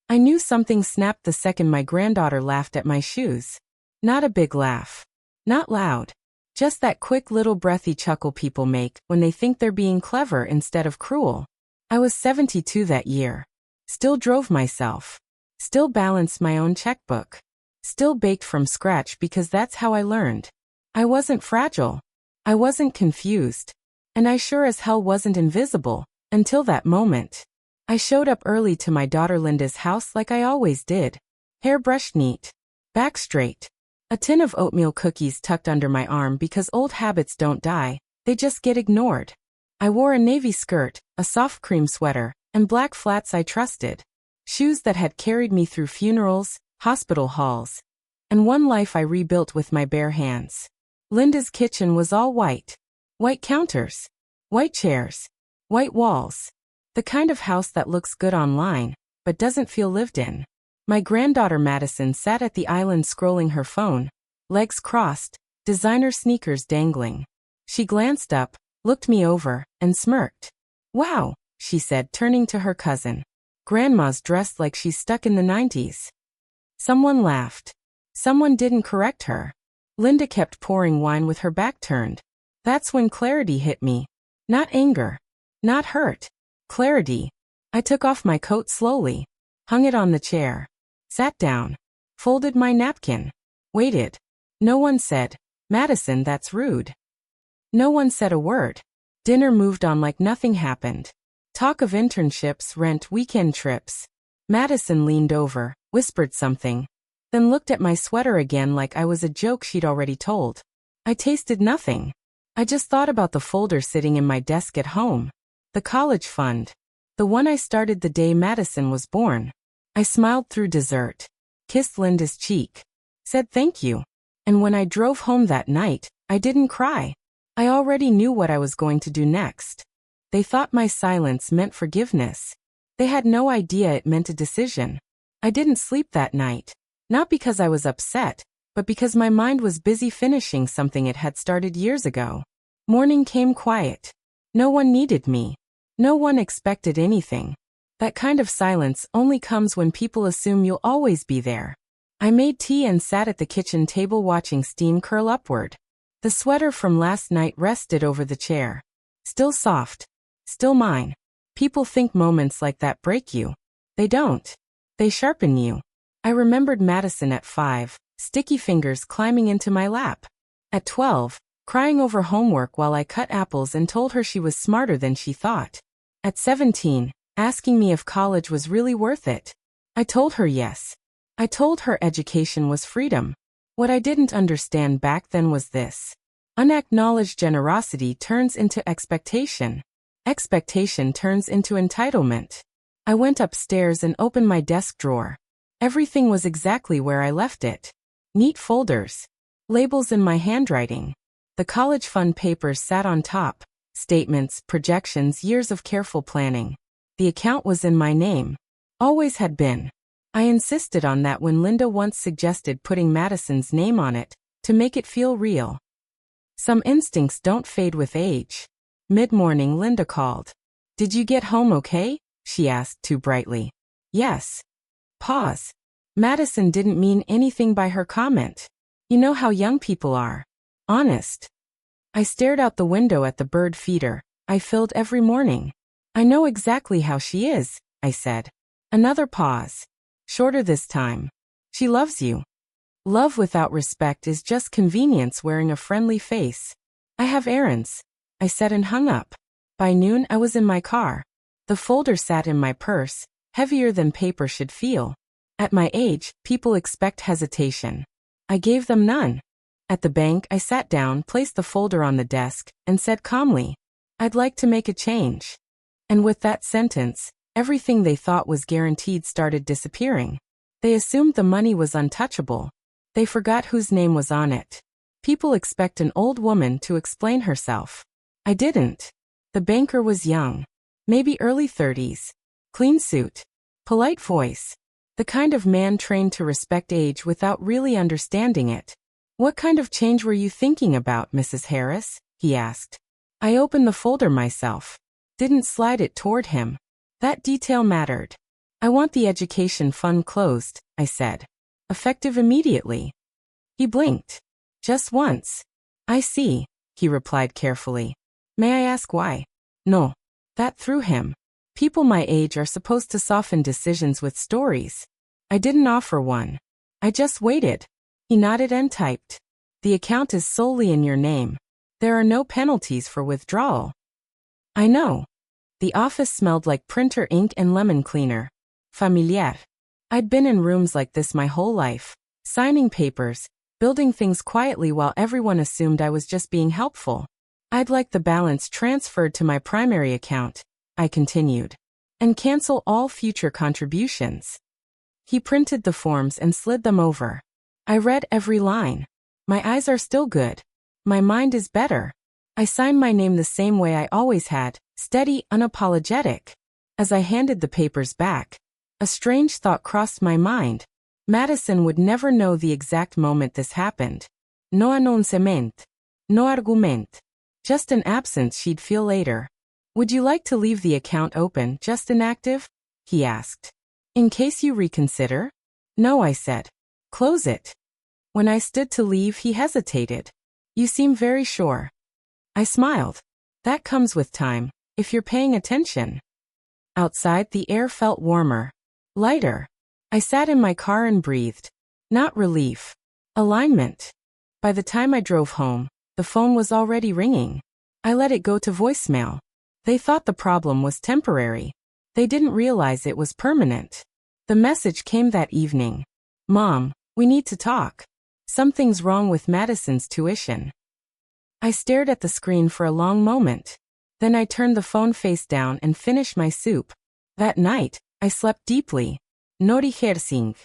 I knew something snapped the second my granddaughter laughed at my shoes. Not a big laugh. Not loud. Just that quick little breathy chuckle people make when they think they're being clever instead of cruel. I was 72 that year. Still drove myself. Still balanced my own checkbook. Still baked from scratch because that's how I learned. I wasn't fragile. I wasn't confused. And I sure as hell wasn't invisible, until that moment. I showed up early to my daughter Linda's house like I always did. Hair brushed neat. Back straight. A tin of oatmeal cookies tucked under my arm because old habits don't die, they just get ignored. I wore a navy skirt, a soft cream sweater, and black flats I trusted. Shoes that had carried me through funerals, hospital halls, and one life I rebuilt with my bare hands. Linda's kitchen was all white. White counters. White chairs. White walls. The kind of house that looks good online, but doesn't feel lived in. My granddaughter Madison sat at the island scrolling her phone, legs crossed, designer sneakers dangling. She glanced up, looked me over, and smirked. "Wow," she said, turning to her cousin. "Grandma's dressed like she's stuck in the 90s. Someone laughed. Someone didn't correct her. Linda kept pouring wine with her back turned. That's when clarity hit me. Not anger. Not hurt. Clarity. I took off my coat slowly. Hung it on the chair. Sat down. Folded my napkin. Waited. No one said, "Madison, that's rude." No one said a word. Dinner moved on like nothing happened. Talk of internships, rent, weekend trips. Madison leaned over, whispered something, then looked at my sweater again like I was a joke she'd already told. I tasted nothing. I just thought about the folder sitting in my desk at home. The college fund. The one I started the day Madison was born. I smiled through dessert. Kissed Linda's cheek. Said thank you. And when I drove home that night, I didn't cry. I already knew what I was going to do next. They thought my silence meant forgiveness. They had no idea it meant a decision. I didn't sleep that night. Not because I was upset, but because my mind was busy finishing something it had started years ago. Morning came quiet. No one needed me. No one expected anything. That kind of silence only comes when people assume you'll always be there. I made tea and sat at the kitchen table watching steam curl upward. The sweater from last night rested over the chair. Still soft. Still mine. People think moments like that break you. They don't. They sharpen you. I remembered Madison at 5, sticky fingers climbing into my lap. At 12, crying over homework while I cut apples and told her she was smarter than she thought. At 17, asking me if college was really worth it. I told her yes. I told her education was freedom. What I didn't understand back then was this. Unacknowledged generosity turns into expectation. Expectation turns into entitlement. I went upstairs and opened my desk drawer. Everything was exactly where I left it. Neat folders. Labels in my handwriting. The college fund papers sat on top. Statements, projections, years of careful planning. The account was in my name. Always had been. I insisted on that when Linda once suggested putting Madison's name on it, to make it feel real. Some instincts don't fade with age. Mid-morning, Linda called. "Did you get home okay?" she asked too brightly. "Yes." Pause. Madison didn't mean anything by her comment. You know how young people are. Honest. I stared out the window at the bird feeder I filled every morning. "I know exactly how she is," I said. Another pause. Shorter this time. "She loves you." Love without respect is just convenience wearing a friendly face. "I have errands," I said and hung up. By noon I was in my car. The folder sat in my purse, heavier than paper should feel. At my age, people expect hesitation. I gave them none. At the bank I sat down, placed the folder on the desk, and said calmly, "I'd like to make a change." And with that sentence, everything they thought was guaranteed started disappearing. They assumed the money was untouchable. They forgot whose name was on it. People expect an old woman to explain herself. I didn't. The banker was young. Maybe early 30s. Clean suit. Polite voice. The kind of man trained to respect age without really understanding it. "What kind of change were you thinking about, Mrs. Harris?" he asked. I opened the folder myself. Didn't slide it toward him. That detail mattered. I want the education fund closed, I said. Effective immediately. He blinked. Just once. I see, he replied carefully. May I ask why? No. That threw him. People my age are supposed to soften decisions with stories. I didn't offer one. I just waited. He nodded and typed. The account is solely in your name. There are no penalties for withdrawal. I know. The office smelled like printer ink and lemon cleaner. Familiar. I'd been in rooms like this my whole life, signing papers, building things quietly while everyone assumed I was just being helpful. I'd like the balance transferred to my primary account, I continued, and cancel all future contributions. He printed the forms and slid them over. I read every line. My eyes are still good. My mind is better. I signed my name the same way I always had, steady, unapologetic. As I handed the papers back, a strange thought crossed my mind. Madison would never know the exact moment this happened. No annoncement. No argument. Just an absence she'd feel later. Would you like to leave the account open, just inactive? He asked. In case you reconsider? No, I said. Close it. When I stood to leave, he hesitated. You seem very sure. I smiled. That comes with time, if you're paying attention. Outside, the air felt warmer. Lighter. I sat in my car and breathed. Not relief. Alignment. By the time I drove home, the phone was already ringing. I let it go to voicemail. They thought the problem was temporary. They didn't realize it was permanent. The message came that evening. Mom, we need to talk. Something's wrong with Madison's tuition. I stared at the screen for a long moment. Then I turned the phone face down and finished my soup. That night, I slept deeply. No rehearsing.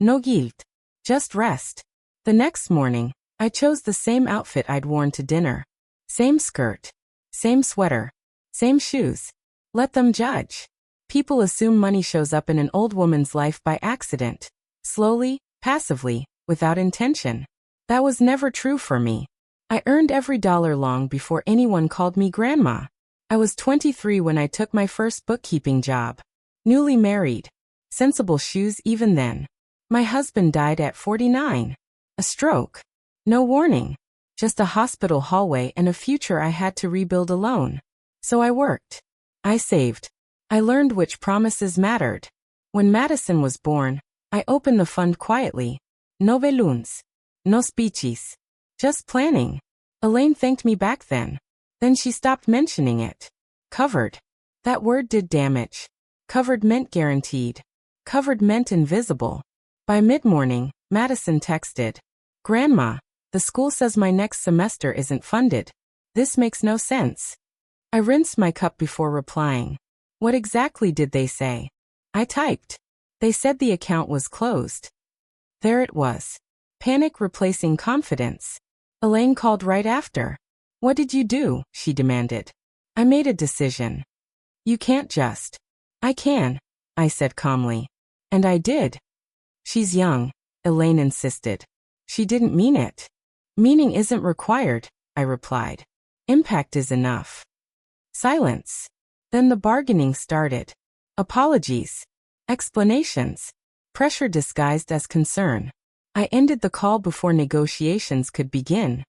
No guilt. Just rest. The next morning, I chose the same outfit I'd worn to dinner. Same skirt. Same sweater. Same shoes. Let them judge. People assume money shows up in an old woman's life by accident. Slowly, passively, without intention. That was never true for me. I earned every dollar long before anyone called me grandma. I was 23 when I took my first bookkeeping job. Newly married. Sensible shoes even then. My husband died at 49. A stroke. No warning. Just a hospital hallway and a future I had to rebuild alone. So I worked. I saved. I learned which promises mattered. When Madison was born, I opened the fund quietly. No balloons. No speeches. Just planning. Elaine thanked me back then. Then she stopped mentioning it. Covered. That word did damage. Covered meant guaranteed. Covered meant invisible. By mid-morning, Madison texted. Grandma, the school says my next semester isn't funded. This makes no sense. I rinsed my cup before replying. What exactly did they say? I typed. They said the account was closed. There it was. Panic replacing confidence. Elaine called right after. What did you do? She demanded. I made a decision. You can't just. I can, I said calmly. And I did. She's young, Elaine insisted. She didn't mean it. Meaning isn't required, I replied. Impact is enough. Silence. Then the bargaining started. Apologies. Explanations. Pressure disguised as concern. I ended the call before negotiations could begin.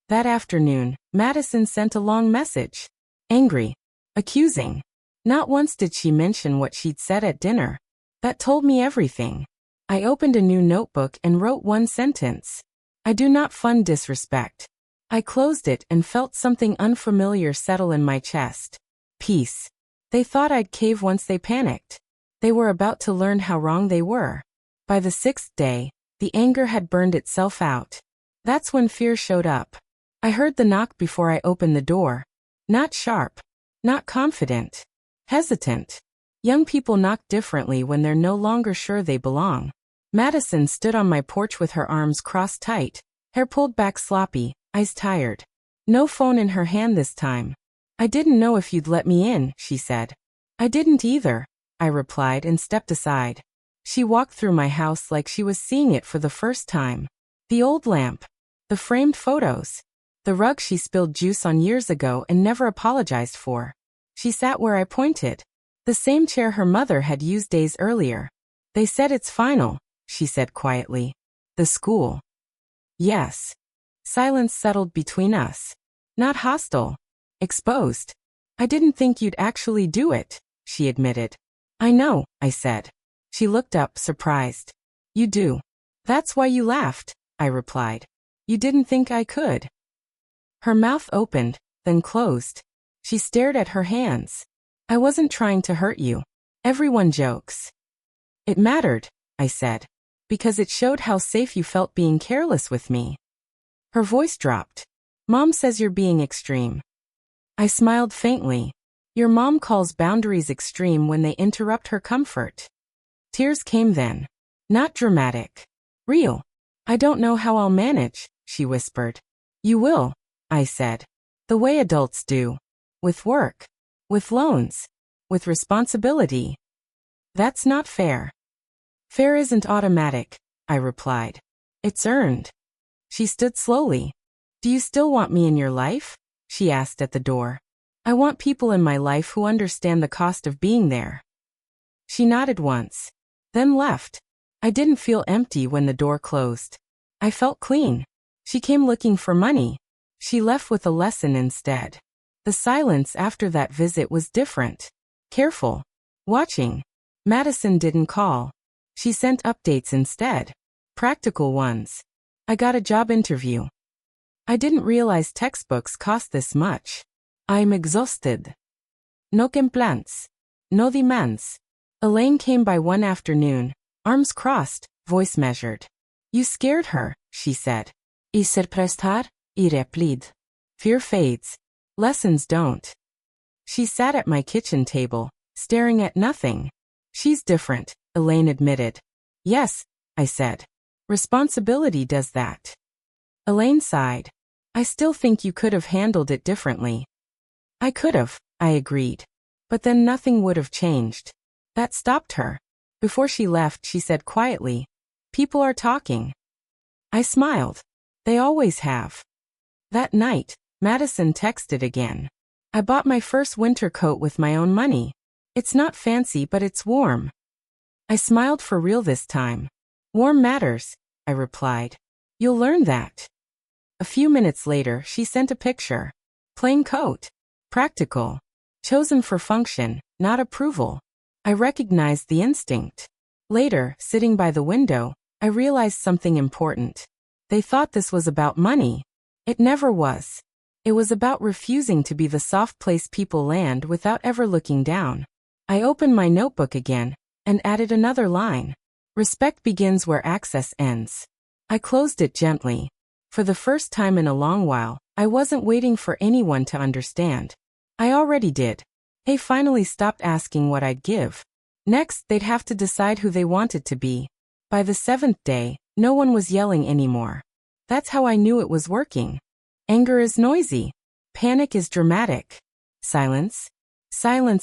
That afternoon, Madison sent a long message. Angry. Accusing. Not once did she mention what she'd said at dinner. That told me everything. I opened a new notebook and wrote one sentence. I do not fund disrespect. I closed it and felt something unfamiliar settle in my chest. Peace. They thought I'd cave once they panicked. They were about to learn how wrong they were. By the 6th day, the anger had burned itself out. That's when fear showed up. I heard the knock before I opened the door. Not sharp. Not confident. Hesitant. Young people knock differently when they're no longer sure they belong. Madison stood on my porch with her arms crossed tight, hair pulled back sloppy, eyes tired. No phone in her hand this time. I didn't know if you'd let me in, she said. I didn't either, I replied and stepped aside. She walked through my house like she was seeing it for the first time. The old lamp. The framed photos. The rug she spilled juice on years ago and never apologized for. She sat where I pointed. The same chair her mother had used days earlier. They said it's final, she said quietly. The school. Yes. Silence settled between us. Not hostile. Exposed. I didn't think you'd actually do it, she admitted. I know, I said. She looked up, surprised. You do. That's why you laughed, I replied. You didn't think I could. Her mouth opened, then closed. She stared at her hands. I wasn't trying to hurt you. Everyone jokes. It mattered, I said, because it showed how safe you felt being careless with me. Her voice dropped. Mom says you're being extreme. I smiled faintly. Your mom calls boundaries extreme when they interrupt her comfort. Tears came then. Not dramatic. Real. I don't know how I'll manage, she whispered. You will, I said. The way adults do. With work. With loans. With responsibility. That's not fair. Fair isn't automatic, I replied. It's earned. She stood slowly. Do you still want me in your life? She asked at the door. I want people in my life who understand the cost of being there. She nodded once. Then left. I didn't feel empty when the door closed. I felt clean. She came looking for money. She left with a lesson instead. The silence after that visit was different. Careful. Watching. Madison didn't call. She sent updates instead. Practical ones. I got a job interview. I didn't realize textbooks cost this much. I'm exhausted. No complaints. No demands. Elaine came by one afternoon. Arms crossed, voice measured. You scared her, she said. I surprestar, I replied. Fear fades. Lessons don't. She sat at my kitchen table, staring at nothing. She's different, Elaine admitted. Yes, I said. Responsibility does that. Elaine sighed. I still think you could have handled it differently. I could have, I agreed. But then nothing would have changed. That stopped her. Before she left, she said quietly, people are talking. I smiled. They always have. That night, Madison texted again. I bought my first winter coat with my own money. It's not fancy, but it's warm. I smiled for real this time. Warm matters, I replied. You'll learn that. A few minutes later, she sent a picture. Plain coat. Practical. Chosen for function, not approval. I recognized the instinct. Later, sitting by the window, I realized something important. They thought this was about money. It never was. It was about refusing to be the soft place people land without ever looking down. I opened my notebook again and added another line. Respect begins where access ends. I closed it gently. For the first time in a long while, I wasn't waiting for anyone to understand. I already did. They finally stopped asking what I'd give. Next, they'd have to decide who they wanted to be. By the 7th day, no one was yelling anymore. That's how I knew it was working. Anger is noisy. Panic is dramatic. Silence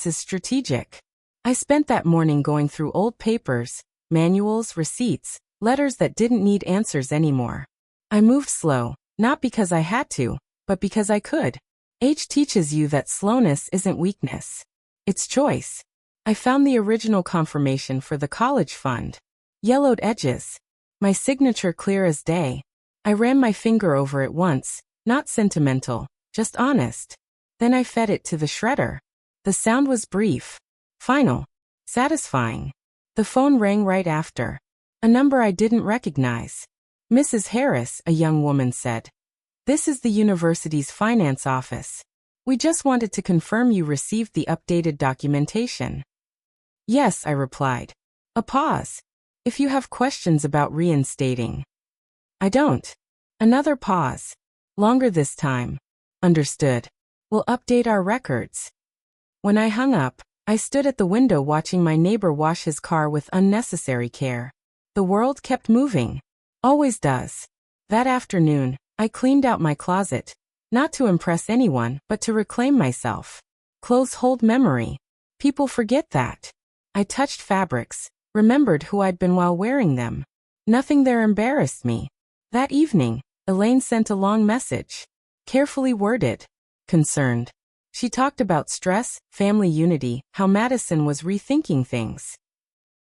is strategic. I spent that morning going through old papers, manuals, receipts, letters that didn't need answers anymore. I moved slow, not because I had to, but because I could. Age teaches you that slowness isn't weakness. It's choice. I found the original confirmation for the college fund. Yellowed edges. My signature clear as day. I ran my finger over it once, not sentimental, just honest. Then I fed it to the shredder. The sound was brief. Final. Satisfying. The phone rang right after. A number I didn't recognize. Mrs. Harris, a young woman said. This is the university's finance office. We just wanted to confirm you received the updated documentation. Yes, I replied. A pause. If you have questions about reinstating. I don't. Another pause. Longer this time. Understood. We'll update our records. When I hung up, I stood at the window watching my neighbor wash his car with unnecessary care. The world kept moving. Always does. That afternoon, I cleaned out my closet, not to impress anyone, but to reclaim myself. Clothes hold memory. People forget that. I touched fabrics, remembered who I'd been while wearing them. Nothing there embarrassed me. That evening, Elaine sent a long message. Carefully worded. Concerned. She talked about stress, family unity, how Madison was rethinking things.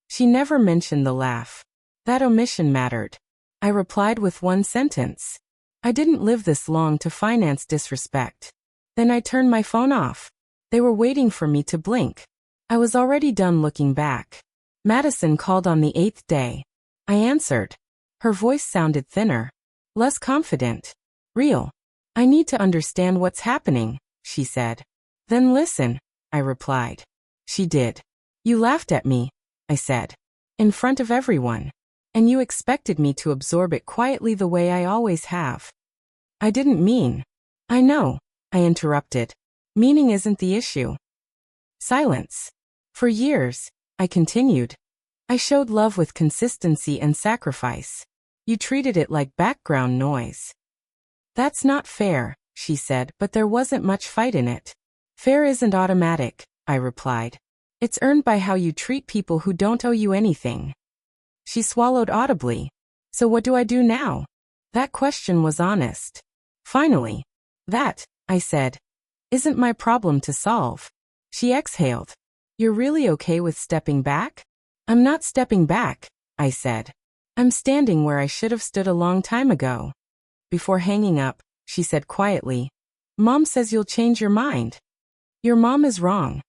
She never mentioned the laugh. That omission mattered. I replied with one sentence. I didn't live this long to finance disrespect. Then I turned my phone off. They were waiting for me to blink. I was already done looking back. Madison called on the 8th day. I answered. Her voice sounded thinner. Less confident. Real. I need to understand what's happening, she said. Then listen, I replied. She did. You laughed at me, I said. In front of everyone. And you expected me to absorb it quietly the way I always have. I didn't mean. I know, I interrupted. Meaning isn't the issue. Silence. For years, I continued. I showed love with consistency and sacrifice. You treated it like background noise. That's not fair, she said, but there wasn't much fight in it. Fair isn't automatic, I replied. It's earned by how you treat people who don't owe you anything. She swallowed audibly. So what do I do now? That question was honest. Finally. That, I said, isn't my problem to solve. She exhaled. You're really okay with stepping back? I'm not stepping back, I said. I'm standing where I should have stood a long time ago. Before hanging up, she said quietly, Mom says you'll change your mind. Your mom is wrong.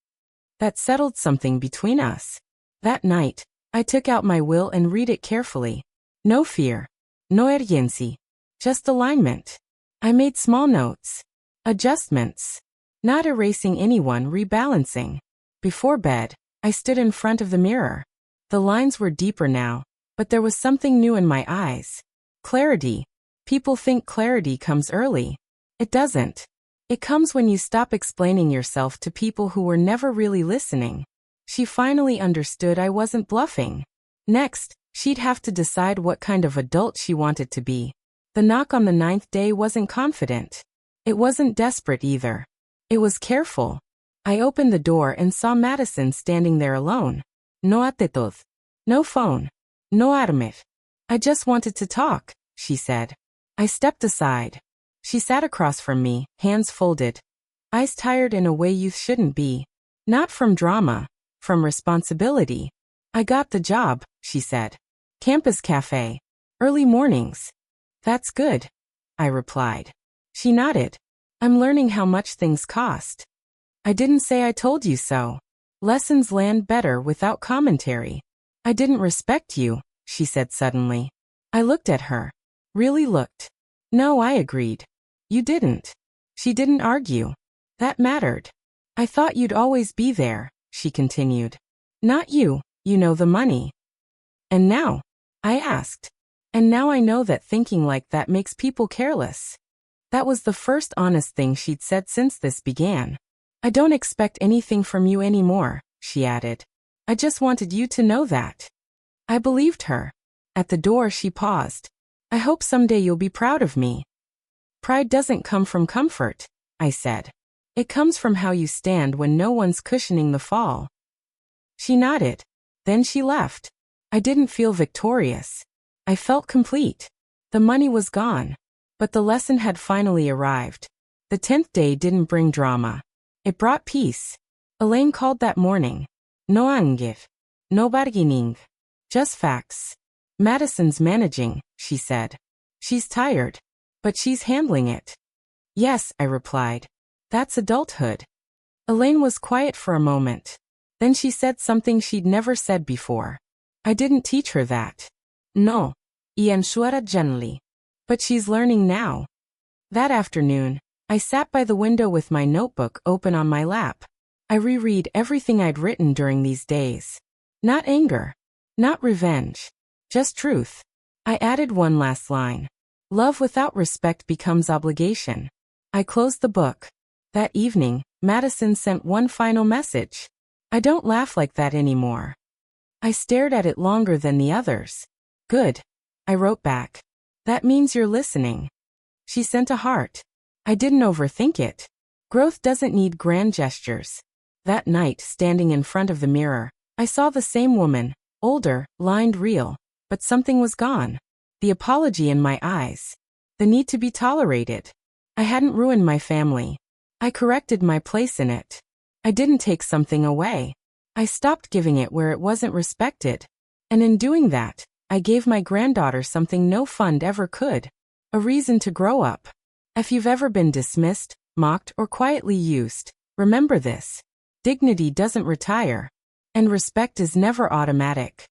That settled something between us. That night, I took out my will and read it carefully. No fear. No urgency. Just alignment. I made small notes. Adjustments. Not erasing anyone, rebalancing. Before bed, I stood in front of the mirror. The lines were deeper now, but there was something new in my eyes. Clarity. People think clarity comes early. It doesn't. It comes when you stop explaining yourself to people who were never really listening. She finally understood I wasn't bluffing. Next, she'd have to decide what kind of adult she wanted to be. The knock on the 9th day wasn't confident. It wasn't desperate either. It was careful. I opened the door and saw Madison standing there alone. No actitud. No phone. No armir. I just wanted to talk, she said. I stepped aside. She sat across from me, hands folded. Eyes tired in a way youth shouldn't be. Not from drama. From responsibility. I got the job, she said. Campus cafe. Early mornings. That's good, I replied. She nodded. I'm learning how much things cost. I didn't say I told you so. Lessons land better without commentary. I didn't respect you, she said suddenly. I looked at her. Really looked. No, I agreed. You didn't. She didn't argue. That mattered. I thought you'd always be there, she continued. Not you, you know the money. And now? I asked. And now I know that thinking like that makes people careless. That was the first honest thing she'd said since this began. I don't expect anything from you anymore, she added. I just wanted you to know that. I believed her. At the door she paused. I hope someday you'll be proud of me. Pride doesn't come from comfort, I said. It comes from how you stand when no one's cushioning the fall. She nodded. Then she left. I didn't feel victorious. I felt complete. The money was gone. But the lesson had finally arrived. The 10th day didn't bring drama. It brought peace. Elaine called that morning. No anger. No bargaining. Just facts. Madison's managing, she said. She's tired. But she's handling it. Yes, I replied. That's adulthood. Elaine was quiet for a moment. Then she said something she'd never said before. I didn't teach her that. No. Y ensura gently. But she's learning now. That afternoon, I sat by the window with my notebook open on my lap. I reread everything I'd written during these days. Not anger. Not revenge. Just truth. I added one last line. Love without respect becomes obligation. I closed the book. That evening, Madison sent one final message. I don't laugh like that anymore. I stared at it longer than the others. Good. I wrote back. That means you're listening. She sent a heart. I didn't overthink it. Growth doesn't need grand gestures. That night, standing in front of the mirror, I saw the same woman, older, lined real, but something was gone. The apology in my eyes. The need to be tolerated. I hadn't ruined my family. I corrected my place in it. I didn't take something away. I stopped giving it where it wasn't respected. And in doing that, I gave my granddaughter something no fund ever could. A reason to grow up. If you've ever been dismissed, mocked, or quietly used, remember this. Dignity doesn't retire. And respect is never automatic.